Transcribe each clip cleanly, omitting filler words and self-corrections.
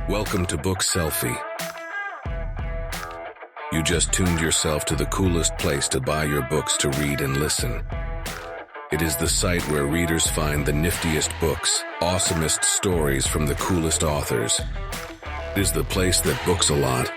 Welcome to Book Selfie. You just tuned yourself to the coolest place to buy your books to read and listen. It is the site where readers find the niftiest books, awesomest stories from the coolest authors. It is the place that books a lot.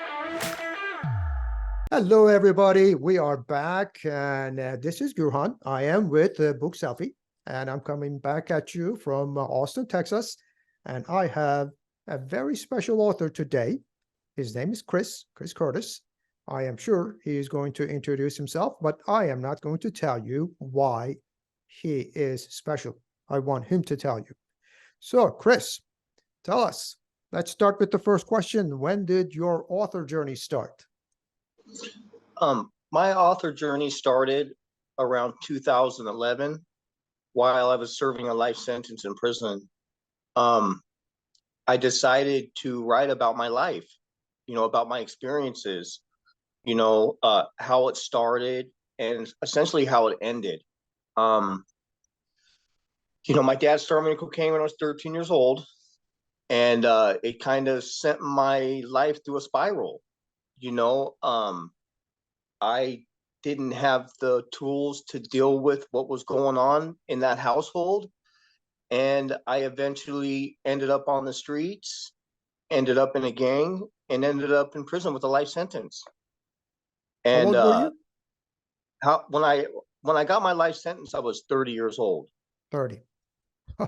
Hello, everybody. We are back, and this is Gurhan. I am with Book Selfie, and I'm coming back at you from Austin, Texas. And I have a very special author today. His name is Chris Curtis. I am sure he is going to introduce himself, but I am not going to tell you why he is special. I want him to tell you. So, Chris, tell us. Let's start with the first question. When did your author journey start? My author journey started around 2011 while I was serving a life sentence in prison. I decided to write about my life, about my experiences, how it started and essentially how it ended. My dad started me cocaine when I was 13 years old, and it kind of sent my life through a spiral. I didn't have the tools to deal with what was going on in that household. And I eventually ended up on the streets, ended up in a gang, and ended up in prison with a life sentence. And How old were you? When I got my life sentence, I was 30 years old. 30.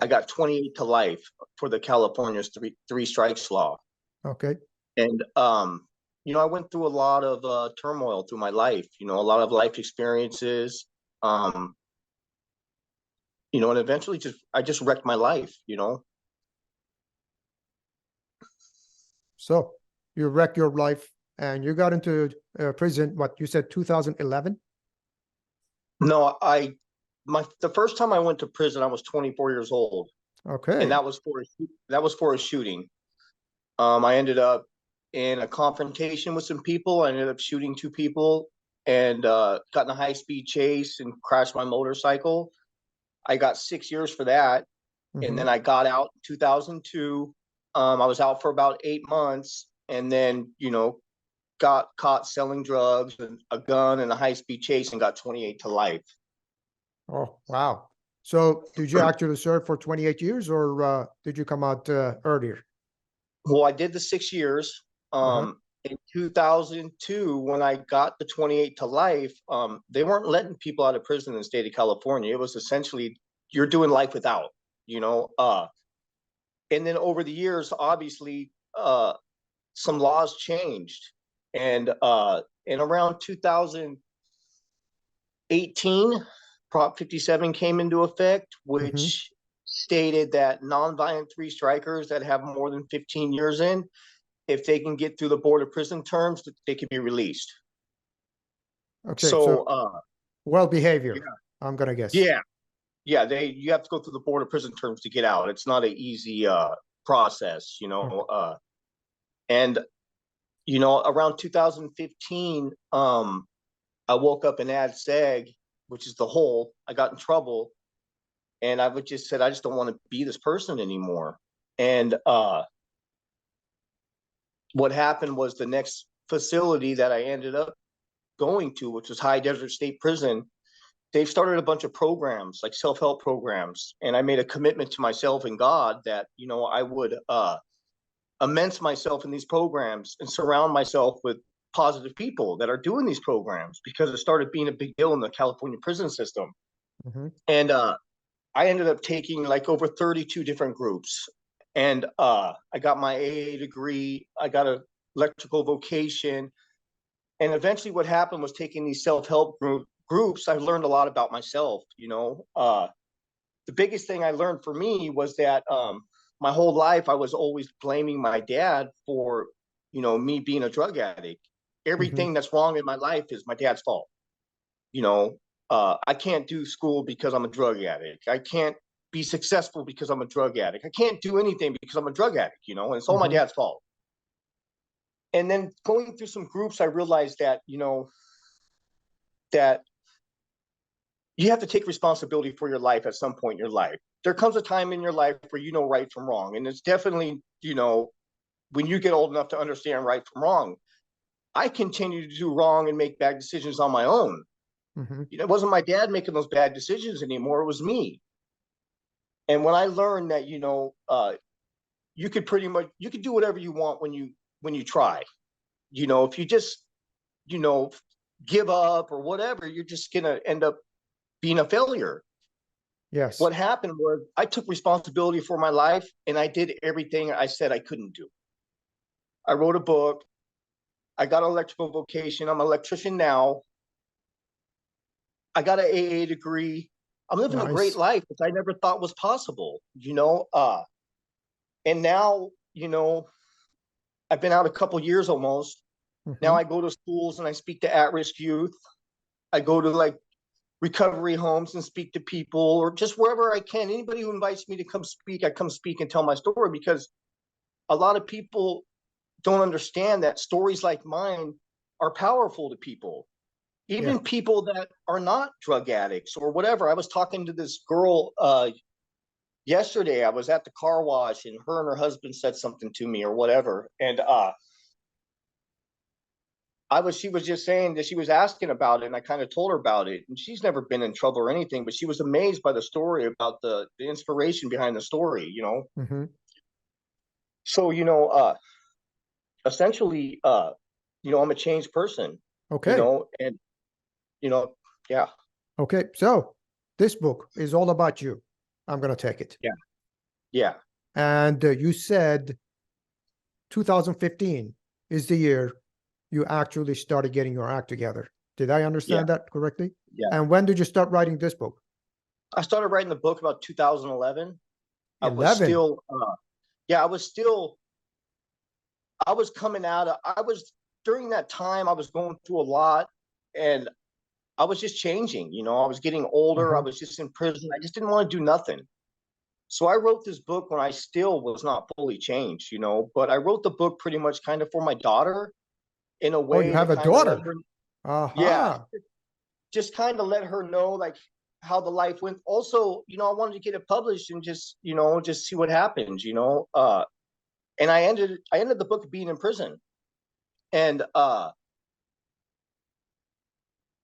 I got 28 to life for the California's three strikes law. Okay. And I went through a lot of turmoil through my life, a lot of life experiences, and eventually I just wrecked my life, So you wrecked your life and you got into prison, what you said, 2011? No, the first time I went to prison, I was 24 years old. Okay. And that was for a shooting. I ended up in a confrontation with some people. I ended up shooting two people and got in a high-speed chase and crashed my motorcycle. I got 6 years for that. And then I got out in 2002. I was out for about 8 months and then, got caught selling drugs and a gun and a high-speed chase and got 28 to life. Oh, wow. So did you actually serve for 28 years or did you come out earlier? Well, I did the 6 years. In 2002, when I got the 28 to life, they weren't letting people out of prison in the state of California. It was essentially, you're doing life without, and then over the years, obviously, some laws changed. And in around 2018, Prop 57 came into effect, which stated that nonviolent three strikers that have more than 15 years in, if they can get through the board of prison terms, they can be released. Okay, so well behavior, yeah. I'm gonna guess. Yeah, you have to go through the board of prison terms to get out. It's not an easy process, and around 2015, I woke up in Ad Seg, which is the hole. I got in trouble, and I just said, I just don't want to be this person anymore. And what happened was the next facility that I ended up going to, which was High Desert State Prison, they've started a bunch of programs, like self-help programs. And I made a commitment to myself and God that, I would immerse myself in these programs and surround myself with positive people that are doing these programs, because it started being a big deal in the California prison system. And I ended up taking like over 32 different groups. And I got my AA degree. I got an electrical vocation. And eventually what happened was, taking these self-help groups, I learned a lot about myself. The biggest thing I learned for me was that my whole life I was always blaming my dad for, me being a drug addict. Everything that's wrong in my life is my dad's fault. I can't do school because I'm a drug addict. I can't be successful because I'm a drug addict. I can't do anything because I'm a drug addict, and it's all my dad's fault. And then going through some groups, I realized that, that you have to take responsibility for your life at some point in your life. There comes a time in your life where you know right from wrong. And it's definitely, when you get old enough to understand right from wrong. I continued to do wrong and make bad decisions on my own. Mm-hmm. It wasn't my dad making those bad decisions anymore. It was me. And when I learned that, you could do whatever you want when you try. If you just, give up or whatever, you're just going to end up being a failure. Yes. What happened was I took responsibility for my life and I did everything I said I couldn't do. I wrote a book. I got an electrical vocation. I'm an electrician now. I got an AA degree. I'm living a great Nice. life, which I never thought was possible, and now, I've been out a couple years almost. Now Mm-hmm. I go to schools and I speak to at-risk youth. I go to like recovery homes and speak to people, or just wherever I can. Anybody who invites me to come speak, I come speak and tell my story, because a lot of people don't understand that stories like mine are powerful to people, even Yeah. people that are not drug addicts or whatever. I was talking to this girl yesterday. I was at the car wash and her husband said something to me or whatever, and she was just saying that she was asking about it, and I kind of told her about it, and she's never been in trouble or anything, but she was amazed by the story, about the inspiration behind the story. Mm-hmm. So, essentially, I'm a changed person, Okay. and yeah. Okay. So this book is all about you. I'm going to take it. Yeah. And you said 2015 is the year you actually started getting your act together. Did I understand that correctly? Yeah. And when did you start writing this book? I started writing the book about 2011. I was 11. still, coming out of, during that time, I was going through a lot, and I was just changing, I was getting older. I Uh-huh. was just in prison. I just didn't want to do nothing. So I wrote this book when I still was not fully changed, but I wrote the book pretty much kind of for my daughter, in a Oh, you way to have a kind of let daughter. her, yeah, Aha. just kind of let her know like how the life went. Also, I wanted to get it published and just see what happens, and I ended the book being in prison. And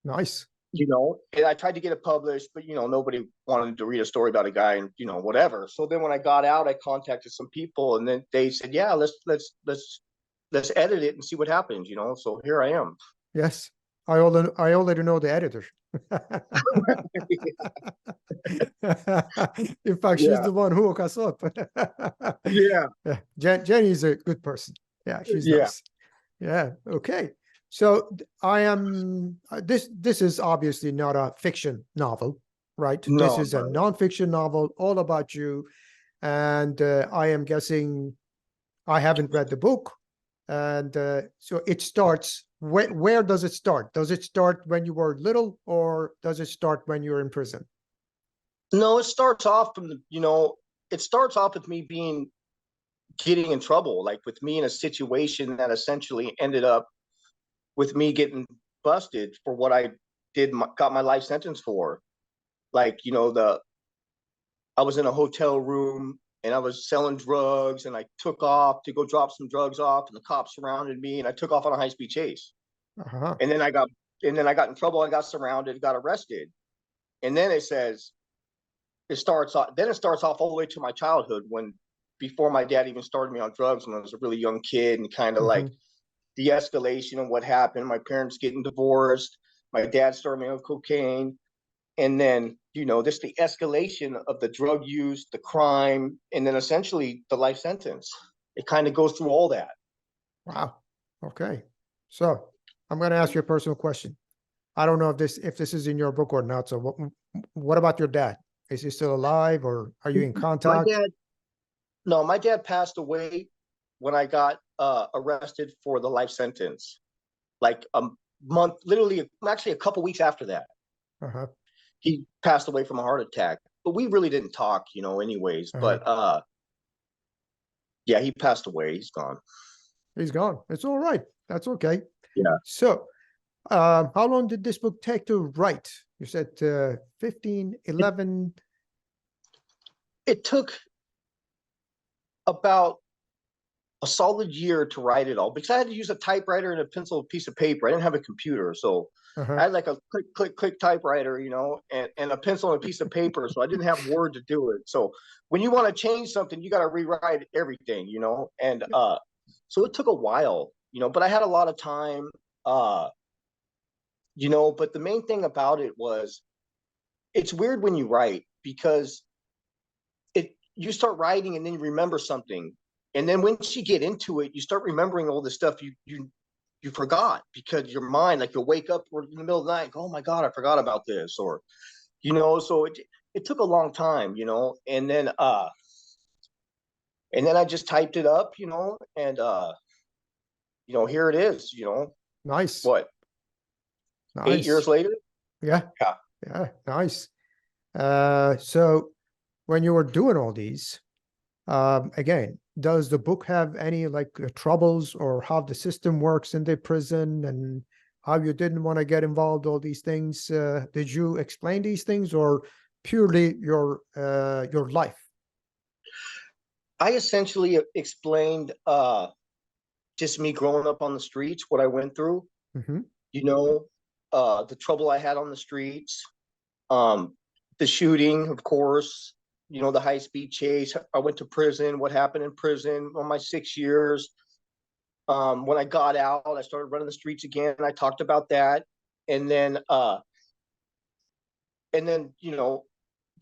Nice. and I tried to get it published, but nobody wanted to read a story about a guy and whatever. So then when I got out, I contacted some people, and then they said, yeah, let's edit it and see what happens. So here I am. Yes. I already know the editor. In fact, she's Yeah. the one who woke us up. Yeah. Yeah. Jenny's a good person. Yeah, she's Yeah. nice. Yeah. Okay. So I am this is obviously not a fiction novel, right? This No, is a nonfiction novel all about you. And I am guessing I haven't read the book. And so it starts, where does it start? Does it start when you were little, or does it start when you're in prison? no, it starts off with me getting in trouble, like with me in a situation that essentially ended up with me getting busted for what I got my life sentence for. Like, I was in a hotel room and I was selling drugs, and I took off to go drop some drugs off, and the cops surrounded me, and I took off on a high-speed chase. Uh-huh. And then I got in trouble. I got surrounded, got arrested. And then it starts off all the way to my childhood, before my dad even started me on drugs, when I was a really young kid, and kind of like the escalation of what happened. My parents getting divorced. My dad started me on cocaine. And then, this the escalation of the drug use, the crime, and then essentially the life sentence. It kind of goes through all that. Wow. Okay. So I'm going to ask you a personal question. I don't know if this is in your book or not. So what about your dad? Is he still alive, or are you in contact? My dad passed away when I got arrested for the life sentence. Like a month, literally, actually a couple weeks after that. Uh-huh. He passed away from a heart attack, but we really didn't talk, anyways. Uh-huh. But yeah, he passed away. He's gone. He's gone. It's all right. That's okay. Yeah. So how long did this book take to write? You said 15, 11. It took about a solid year to write it all because I had to use a typewriter and a pencil, a piece of paper. I didn't have a computer, so I Uh-huh. had like a click, click, click typewriter, and a pencil and a piece of paper. So I didn't have Word to do it. So when you want to change something, you got to rewrite everything, and so it took a while, but I had a lot of time, uh, but the main thing about it was it's weird when you write because you start writing and then you remember something. And then once you get into it, you start remembering all the stuff you forgot because your mind, like you'll wake up in the middle of the night, go, oh my God, I forgot about this. Or, so it took a long time, and then I just typed it up, and here it is, Nice. what, 8 years Nice. later? Yeah. Yeah. Yeah. Nice. So when you were doing all these, again, does the book have any like troubles or how the system works in the prison and how you didn't want to get involved, all these things? Did you explain these things or purely your life? I essentially explained just me growing up on the streets, what I went through, Mm-hmm. the trouble I had on the streets, um, the shooting, of course, the high speed chase. I went to prison, what happened in prison on my 6 years. When I got out, I started running the streets again. I talked about that. And then,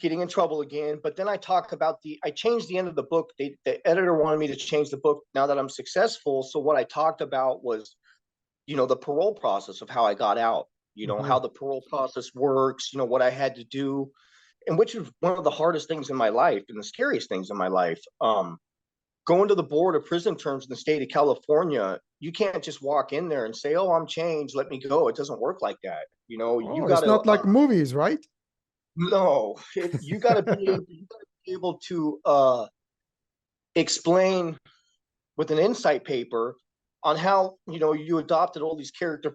getting in trouble again. But then I talk about I changed the end of the book. The editor wanted me to change the book now that I'm successful. So what I talked about was, the parole process of how I got out, Mm-hmm. how the parole process works, what I had to do, and which is one of the hardest things in my life and the scariest things in my life. Going to the board of prison terms in the state of California, you can't just walk in there and say, "Oh, I'm changed, let me go." It doesn't work like that. You Oh, got it's to not like movies, right? no, you got to be able to explain with an insight paper on how you adopted all these character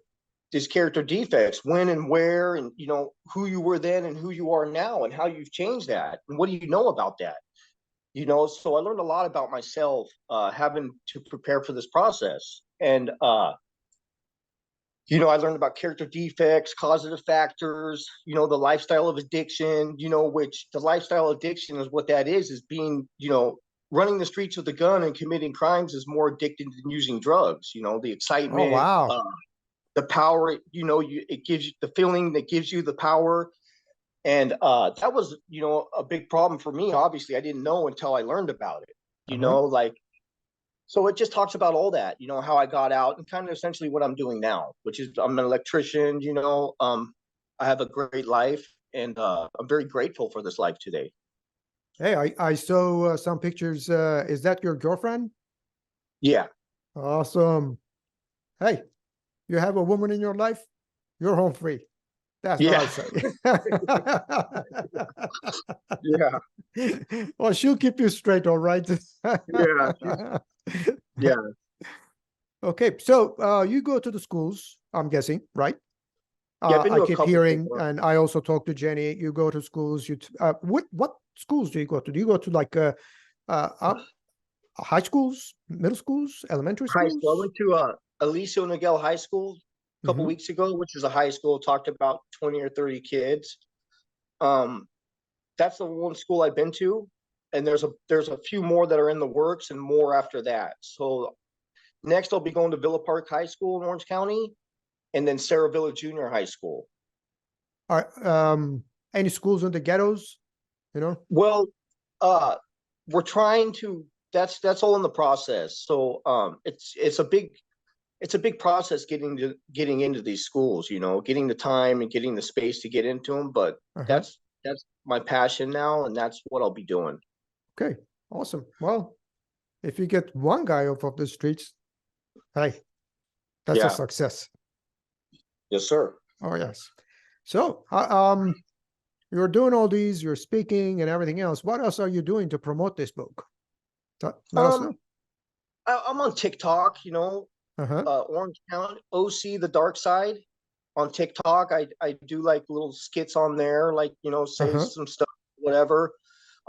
defects, when and where, and who you were then and who you are now, and how you've changed that, and what do you know about that. So I learned a lot about myself having to prepare for this process. And I learned about character defects, causative factors, the lifestyle of addiction, which the lifestyle addiction is what that is being, running the streets with a gun and committing crimes is more addicted than using drugs, the Oh, excitement, wow. the power, it gives you the feeling that gives you the power. And that was, a big problem for me. Obviously, I didn't know until I learned about it, Uh-huh. like, so it just talks about all that, how I got out and kind of essentially what I'm doing now, which is I'm an electrician, I have a great life, and I'm very grateful for this life today. Hey, I saw some pictures. Is that your girlfriend? Yeah. Awesome. Hey, you have a woman in your life, you're home free. That's what I Yeah. say. Yeah. Well, she'll keep you straight, all right. Yeah. Yeah. Okay, so you go to the schools, I'm guessing, right? Yeah. I've been I to a keep couple so hearing, far. and I also talk to Jenny. You go to schools. What schools do you go to? Do you go to like high schools, middle schools, elementary High school. I schools? went to Aliso Niguel High School a couple Hmm. weeks ago, which is a high school, talked about 20 or 30 kids. Um, that's the one school I've been to. And there's a few more that are in the works and more after that. So next I'll be going to Villa Park High School in Orange County, and then Sarah Villa Junior High School. Are any schools in the ghettos? You know? Well, uh, we're trying to. That's all in the process. So it's a big process getting into these schools. Getting the time and getting the space to get into them. But Uh-huh. that's my passion now, and that's what I'll be doing. Okay, awesome. Well, if you get one guy off of the streets, hey, that's a Yeah. success. Yes, sir. Oh yes. So, you're doing all these, you're speaking and everything else. What else are you doing to promote this book? Let us Um, know. I'm on TikTok. Uh-huh. Orange County OC the Dark Side on TikTok. I do like little skits on there, like say Uh-huh. some stuff, whatever.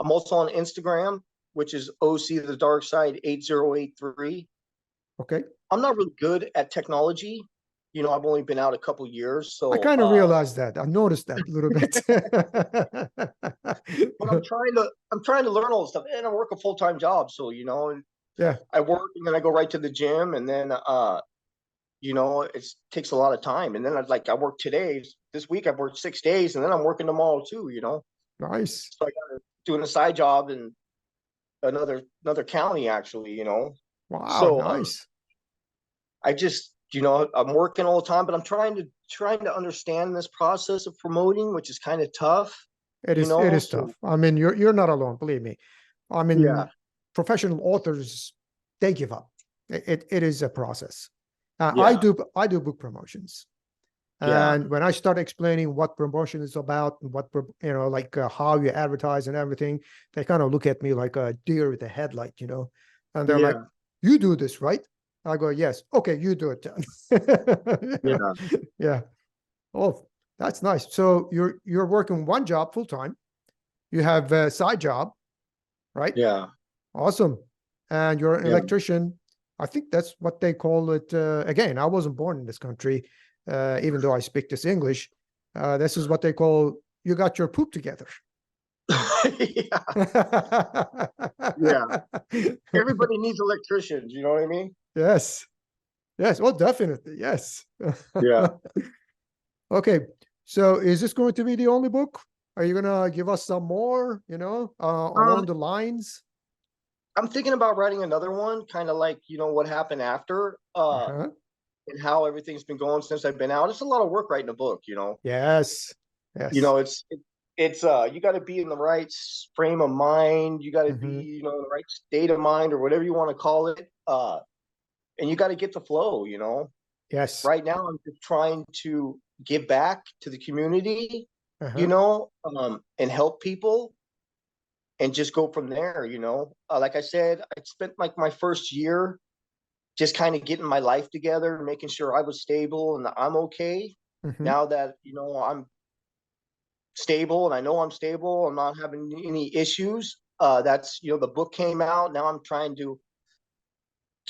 I'm also on Instagram. which is OC the Dark Side 8083. Okay. I'm not really good at technology. You know, I've only been out a couple years, I so kind of realized that. I noticed that a little bit. but I'm trying to learn all this stuff, and I work a full-time job, so you know, and Yeah. I work and then I go right to the gym, and then you know, it takes a lot of time, and then I work today. This week I've worked 6 days, and then I'm working tomorrow too. You know, Nice. so I got doing a side job in another county actually. You know, Wow. so Nice. I just, you know, I'm working all the time, but I'm trying to understand this process of promoting, which is kind of tough, It you is. It know. is So tough. I mean, you're not alone. Believe me. I yeah, mean, professional authors, they give up. It is a process. I yeah, do book promotions, yeah, and when I start explaining what promotion is about and what like how you advertise and everything, they kind of look at me like a deer with a headlight, and they're like, yeah, "You do this, right?" I go, "Yes." "Okay, you do it then." yeah, Yeah. Oh, that's nice. So you're working one job full time. You have a side job, right? yeah, Awesome. And you're an yeah. electrician. I think that's what they call it. Again, I wasn't born in this country, even though I speak this English. This is what they call you got your poop together. Yeah, yeah. Everybody needs electricians. You know what I mean? Yes. Yes. Oh, definitely. Yes. Yeah. Okay. So is this going to be the only book? Are you gonna give us some more, Um, along the lines? I'm thinking about writing another one, kind of like you know what happened after, Uh-huh. and how everything's been going since I've been out. It's a lot of work writing a book, you know. Yes. You Yes. know, it's you got to be in the right frame of mind. You got to be, Hmm. you know, in the right state of mind or whatever you want to call it. And you got to get the flow. You know, Yes. right now I'm just trying to give back to the community. You Uh-huh. know, and help people and just go from there. You know, like I said, I spent like my first year just kind of getting my life together, making sure I was stable and I'm okay. Hmm. Now that you know I'm stable and I know I'm stable, I'm not having any issues. That's you know the book came out. Now I'm trying to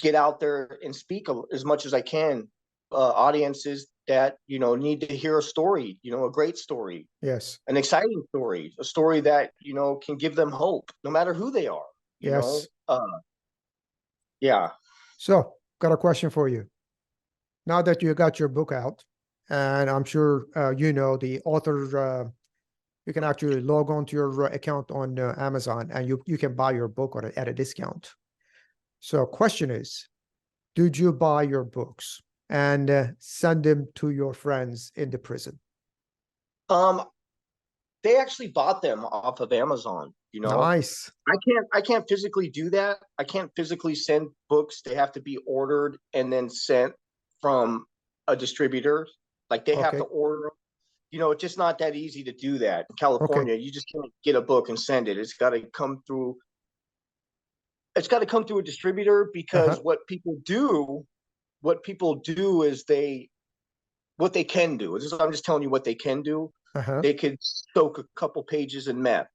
get out there and speak as much as I can. Audiences that you know need to hear a story, you know, a great story, Yes. an exciting story, a story that you know can give them hope, no matter who they are. You know, Yes. yeah, So, got a question for you. Now that you got your book out, and I'm sure the author, you can actually log on to your account on Amazon, and you can buy your book at a discount. So, question is, did you buy your books and send them to your friends in the prison? um, they actually bought them off of Amazon. You know, Nice. I can't physically do that. I can't physically send books. They have to be ordered and then sent from a distributor. Like they have to Okay. order them. You know, it's just not that easy to do that in Okay. California. You just can't get a book and send it. It's got to come through a distributor because Uh-huh. what people do is what they can do. I'm just telling you what they can do. Uh-huh. They could soak a couple pages in meth.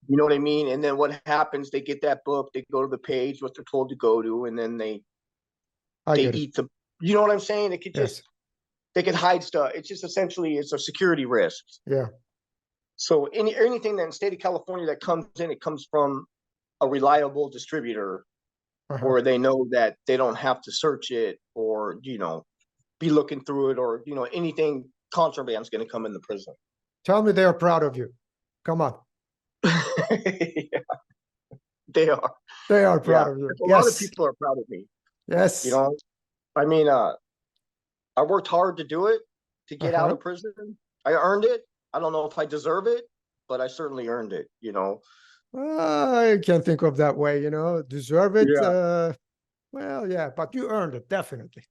You know what I mean? And then what happens? They get that book, they go to the page, what they're told to go to, and then I they get it. eat the. You know what I'm saying? Yes. They could hide stuff. It's just essentially it's a security risk. Yeah. So anything that in the state of California that comes in, it comes from a reliable distributor Uh-huh. where they know that they don't have to search it or you know be looking through it or you know anything contraband is going to come in the prison. Tell me they're proud of you. Come on. Yeah, they are. They are Yeah, proud of you. a lot of Yes. people are proud of me. You Yes. know, I mean, I worked hard to do it to get out Uh-huh. of prison. I earned it. I don't know if I deserve it, but I certainly earned it. You know. I can't think of that way, deserve it. Yeah. Well, yeah, but you earned it, definitely.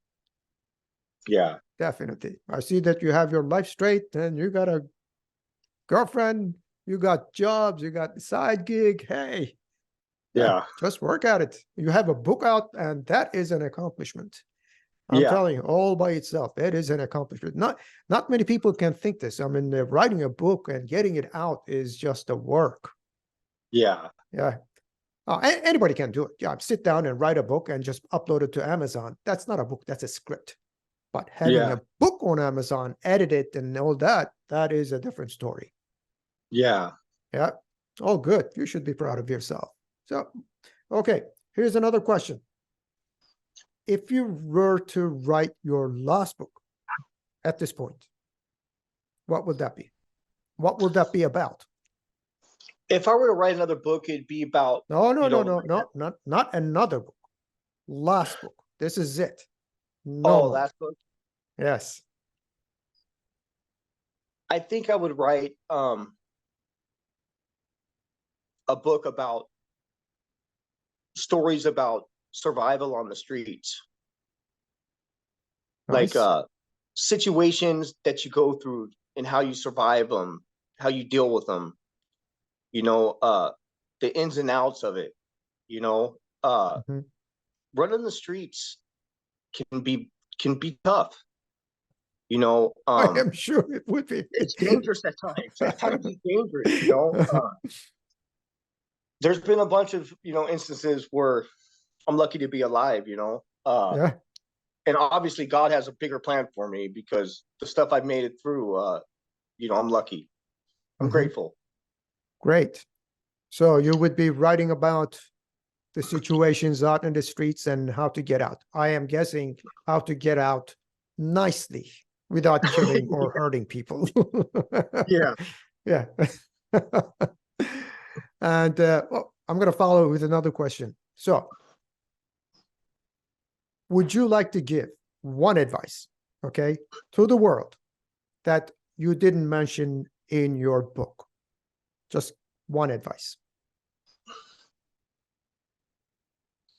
Yeah. Definitely. I see that you have your life straight and you got a girlfriend, you got jobs, you got the side gig. Hey, yeah, Yeah. just work at it. You have a book out, and that is an accomplishment. I'm Yeah. telling you, all by itself, it is an accomplishment. Not many people can think this. I mean, writing a book and getting it out is just a work. Yeah. Yeah. Anybody can do it. Yeah, sit down and write a book and just upload it to Amazon. That's not a book, that's a script. But having a book on Amazon, edit it and all that, that is a different story. Yeah. Yeah. Oh, good. You should be proud of yourself. So, okay, here's another question. If you were to write your last book at this point, what would that be? What would that be about? If I were to write another book, it'd be about No, not another book. Last book. This is it. No more. last book. Yes. I think I would write a book about stories about survival on the streets. Nice. Like situations that you go through and how you survive them, how you deal with them, the ins and outs of it, running the streets can be tough. I am sure it would be. It's dangerous at times. At times it's dangerous, There's been a bunch of, instances where I'm lucky to be alive, Yeah. And obviously God has a bigger plan for me because the stuff I've made it through, I'm lucky. I'm grateful. Great. So you would be writing about the situations out in the streets and how to get out. I am guessing how to get out nicely without killing or hurting people. Yeah. Yeah. And well, I'm going to follow with another question. So, would you like to give one advice, okay, to the world that you didn't mention in your book? Just one advice.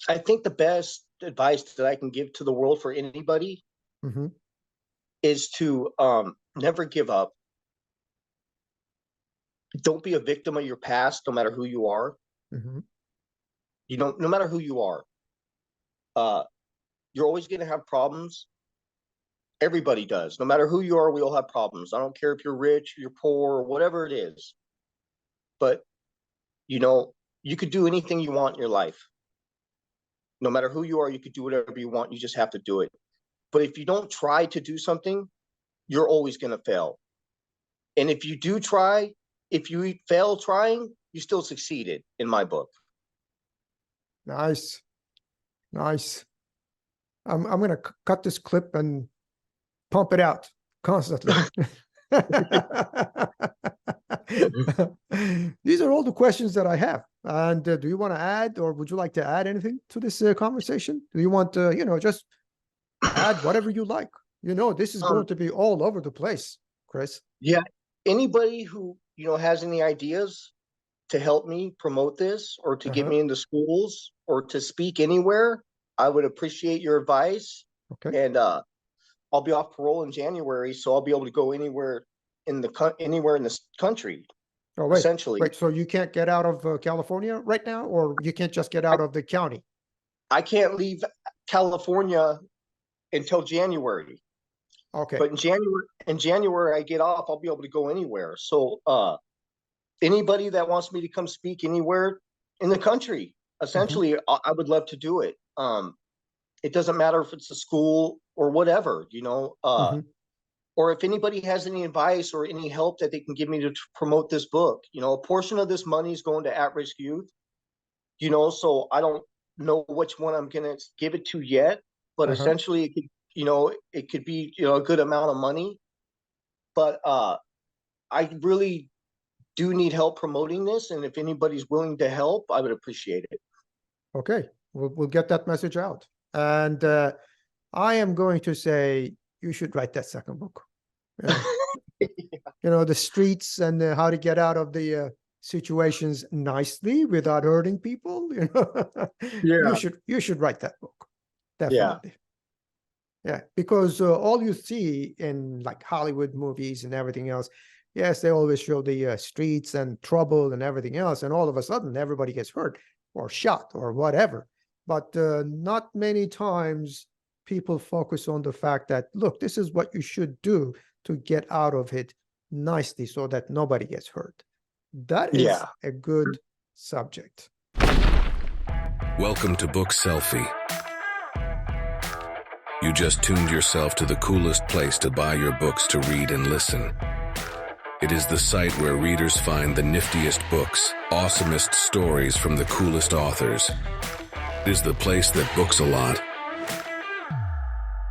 I think the best advice that I can give to the world for anybody is to never give up. Don't be a victim of your past, no matter who you are. No matter who you are, you're always going to have problems. Everybody does. No matter who you are, we all have problems. I don't care if you're rich, you're poor, or whatever it is. But, you could do anything you want in your life. No matter who you are, you could do whatever you want. You just have to do it. But if you don't try to do something, you're always going to fail. And if you do try, if you fail trying, you still succeeded in my book. Nice. Nice. I'm going to cut this clip and pump it out constantly. These are all the questions that I have. And do you want to add, or would you like to add anything to this conversation? Do you want to, just add whatever you like? This is going to be all over the place, Chris. Yeah. Anybody who, has any ideas to help me promote this or to get me into schools or to speak anywhere, I would appreciate your advice. Okay. And I'll be off parole in January, so I'll be able to go anywhere in this country. Oh, wait, essentially. Wait, so you can't get out of California right now, or you can't just get out of the county? I can't leave California until January. Okay. But in January I get off, I'll be able to go anywhere. So anybody that wants me to come speak anywhere in the country, essentially, I would love to do it. It doesn't matter if it's a school or whatever, or if anybody has any advice or any help that they can give me to promote this book. A portion of this money is going to at-risk youth, so I don't know which one I'm going to give it to yet, but essentially it could, it could be, a good amount of money. But I really do need help promoting this. And if anybody's willing to help, I would appreciate it. Okay. We'll get that message out. And I am going to say, you should write that second book. The streets and how to get out of the situations nicely without hurting people. Yeah. You should write that book. Definitely. Yeah, because all you see in like Hollywood movies and everything else, yes, they always show the streets and trouble and everything else, and all of a sudden everybody gets hurt or shot or whatever. But not many times people focus on the fact that, look, this is what you should do to get out of it nicely so that nobody gets hurt. That is a good subject. Welcome to Book Selfie. You just tuned yourself to the coolest place to buy your books to read and listen. It is the site where readers find the niftiest books, awesomest stories from the coolest authors. It is the place that books a lot